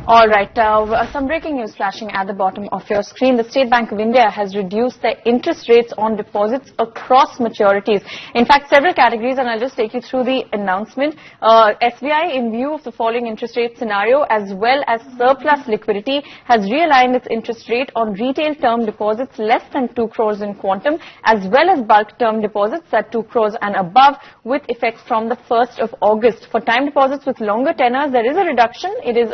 All right, some breaking news flashing at the bottom of your screen. The State Bank of India has reduced their interest rates on deposits across maturities. In fact, several categories, and I'll just take you through the announcement. SBI, in view of the falling interest rate scenario as well as surplus liquidity, has realigned its interest rate on retail term deposits less than 2 crores in quantum as well as bulk term deposits at 2 crores and above with effects from the 1st of August. For time deposits with longer tenors, there is a reduction. It is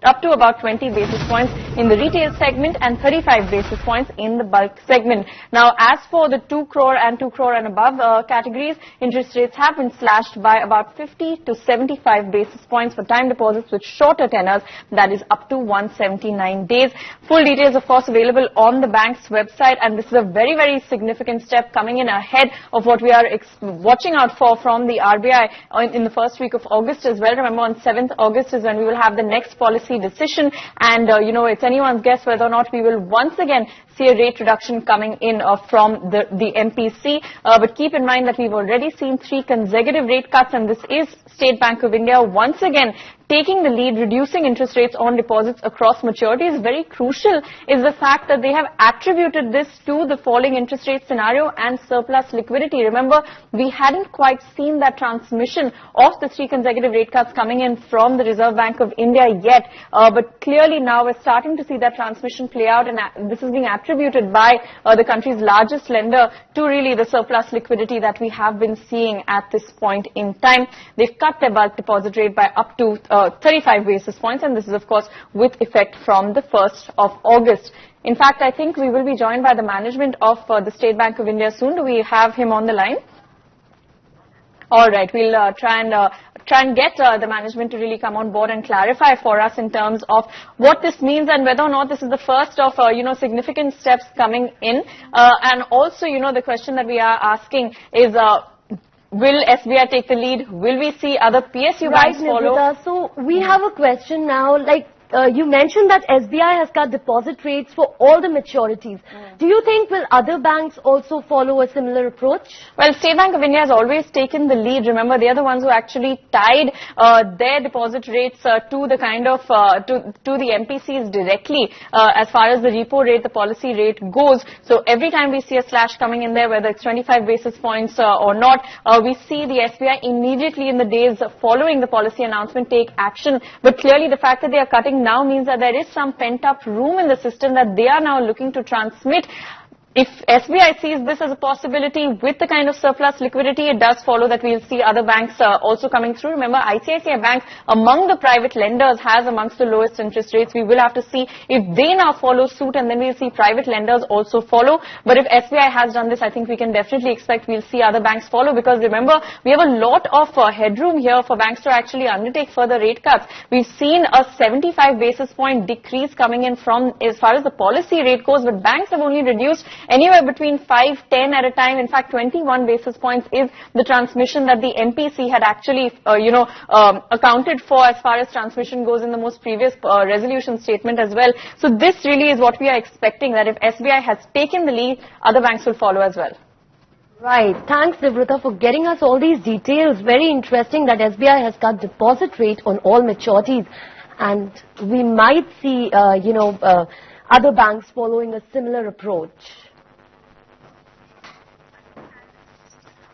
up to about 20 basis points in the retail segment and 35 basis points in the bulk segment. Now, as for the 2 crore and above categories, interest rates have been slashed by about 50 to 75 basis points for time deposits with shorter tenors, that is up to 179 days. Full details, of course, available on the bank's website, and this is a very, very significant step coming in ahead of what we are watching out for from the RBI in the first week of August as well. Remember, on 7th August is when we will have the next policy decision, and it's anyone's guess whether or not we will once again see a rate reduction coming in from the MPC. But keep in mind that we've already seen 3 consecutive rate cuts, and this is State Bank of India once again taking the lead, reducing interest rates on deposits across maturities. Very crucial is the fact that they have attributed this to the falling interest rate scenario and surplus liquidity. Remember, we hadn't quite seen that transmission of the 3 consecutive rate cuts coming in from the Reserve Bank of India yet, but clearly now we're starting to see that transmission play out, and this is being attributed by the country's largest lender to really the surplus liquidity that we have been seeing at this point in time. They've cut their bulk deposit rate by up to 35 basis points, and this is, of course, with effect from the 1st of August. In fact, I think we will be joined by the management of the State Bank of India soon. Do we have him on the line? All right, we'll try and get the management to really come on board and clarify for us in terms of what this means and whether or not this is the first of significant steps coming in. And also, the question that we are asking is, will SBI take the lead? Will we see other PSU banks follow? Right, so we have a question now, you mentioned that SBI has cut deposit rates for all the maturities. Do you think will other banks also follow a similar approach? Well, State Bank of India has always taken the lead. Remember, they are the ones who actually tied their deposit rates to the kind of to the MPCs directly as far as the repo rate, the policy rate goes. So every time we see a slash coming in there, whether it's 25 basis points or not, we see the SBI immediately in the days following the policy announcement take action. But clearly, the fact that they are cutting now means that there is some pent-up room in the system that they are now looking to transmit. If SBI sees this as a possibility with the kind of surplus liquidity, it does follow that we'll see other banks also coming through. Remember, ICRA Bank, among the private lenders, has amongst the lowest interest rates. We will have to see if they now follow suit, and then we'll see private lenders also follow. But if SBI has done this, I think we can definitely expect we'll see other banks follow, because remember, we have a lot of headroom here for banks to actually undertake further rate cuts. We've seen a 75 basis point decrease coming in from as far as the policy rate goes, but banks have only reduced anywhere between 5, 10 at a time. In fact, 21 basis points is the transmission that the MPC had actually, accounted for as far as transmission goes in the most previous resolution statement as well. So this really is what we are expecting, that if SBI has taken the lead, other banks will follow as well. Right. Thanks, Nivrita, for getting us all these details. Very interesting that SBI has cut deposit rate on all maturities, and we might see, other banks following a similar approach.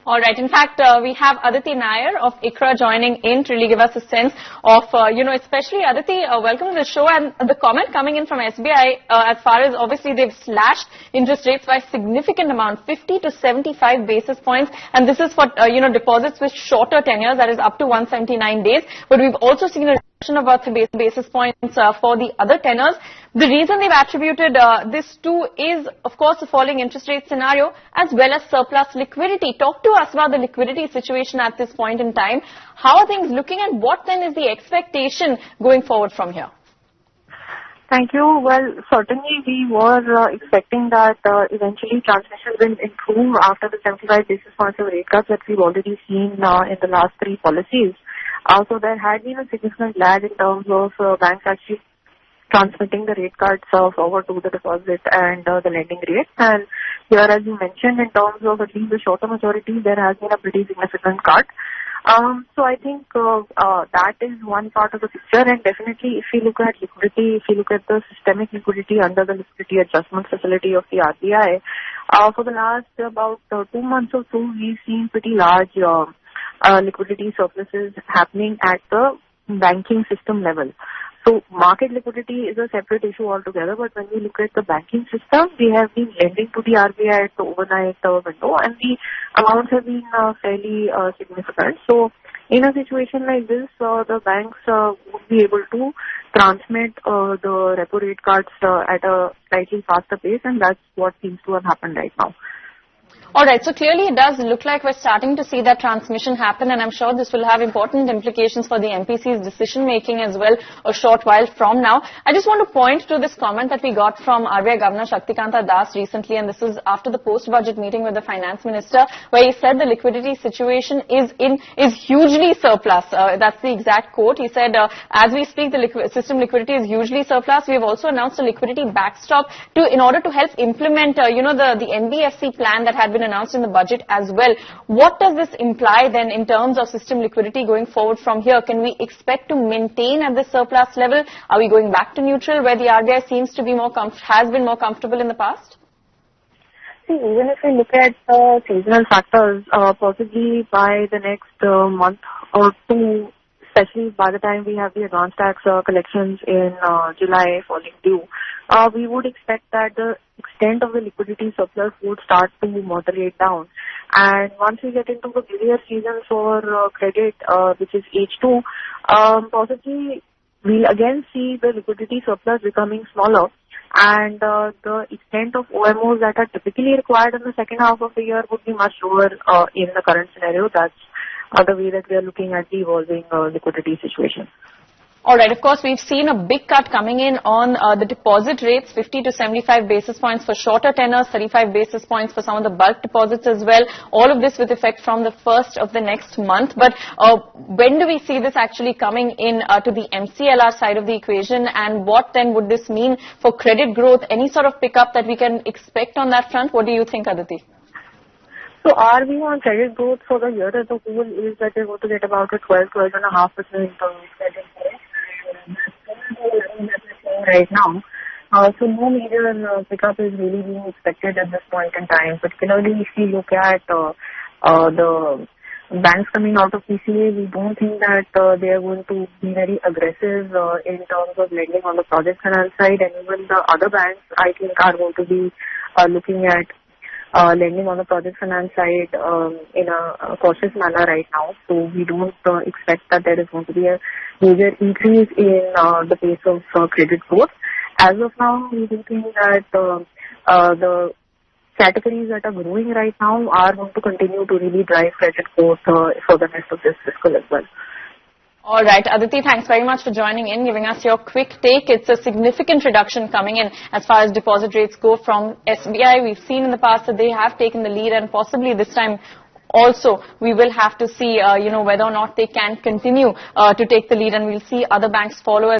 All right. In fact, we have Aditi Nayar of ICRA joining in to really give us a sense of, especially Aditi, welcome to the show. And the comment coming in from SBI, as far as obviously they've slashed interest rates by a significant amount, 50 to 75 basis points. And this is for, deposits with shorter tenures, that is up to 179 days. But we've also seen a reduction of about 3 basis points for the other tenors. The reason they've attributed this to is, of course, the falling interest rate scenario as well as surplus liquidity. Talk to us about the liquidity situation at this point in time. How are things looking, and what then is the expectation going forward from here? Thank you. Well, certainly we were expecting that eventually transmission will improve after the 75 basis points of rate cuts that we've already seen in the last 3 policies. So there had been a significant lag in terms of banks actually transmitting the rate cuts forward to the deposit and the lending rates. And here, as you mentioned, in terms of at least the shorter maturity, there has been a pretty significant cut. So I think that is one part of the picture, and definitely if you look at liquidity, if you look at the systemic liquidity under the liquidity adjustment facility of the RBI, for the last about 2 months or so, we've seen pretty large liquidity surpluses happening at the banking system level. So market liquidity is a separate issue altogether, but when we look at the banking system, we have been lending to the RBI at the overnight window, and the amounts have been fairly significant. So in a situation like this, the banks would be able to transmit the repo rate cuts at a slightly faster pace, and that's what seems to have happened right now. All right, so clearly it does look like we're starting to see that transmission happen, and I'm sure this will have important implications for the MPC's decision making as well a short while from now. I just want to point to this comment that we got from RBI Governor Shaktikanta Das recently, and this is after the post-budget meeting with the Finance Minister, where he said the liquidity situation is hugely surplus. That's the exact quote. He said, as we speak, the system liquidity is hugely surplus. We have also announced a liquidity backstop in order to help implement, the NBFC plan that had been announced in the budget as well. What does this imply then in terms of system liquidity going forward from here? Can we expect to maintain at this surplus level? Are we going back to neutral where the RBI seems to be has been more comfortable in the past? See, even if we look at seasonal factors, possibly by the next month or two, especially by the time we have the advance tax collections in July falling due, we would expect that the extent of the liquidity surplus would start to moderate down. And once we get into the busier season for credit, which is H2, possibly we'll again see the liquidity surplus becoming smaller, and the extent of OMOs that are typically required in the second half of the year would be much lower in the current scenario. That's the way that we are looking at the evolving liquidity situation. All right. Of course, we've seen a big cut coming in on the deposit rates, 50 to 75 basis points for shorter tenors, 35 basis points for some of the bulk deposits as well. All of this with effect from the 1st of the next month. But when do we see this actually coming in to the MCLR side of the equation? And what then would this mean for credit growth? Any sort of pickup that we can expect on that front? What do you think, Aditi? So our view on credit growth for the year as a whole is that we're going to get about a 12.5% credit growth. Right now. So no major pickup is really being expected at this point in time. Particularly if you look at the banks coming out of PCA, we don't think that they are going to be very aggressive in terms of lending on the project finance side, and even the other banks, I think, are going to be looking at lending on the project finance side in a cautious manner right now. So we don't expect that there is going to be a major increase in the pace of credit growth. As of now, we do think that the categories that are growing right now are going to continue to really drive credit growth for the rest of this fiscal as well. All right, Aditi, thanks very much for joining in, giving us your quick take. It's a significant reduction coming in as far as deposit rates go from SBI. We've seen in the past that they have taken the lead, and possibly this time also we will have to see, whether or not they can continue to take the lead, and we'll see other banks follow as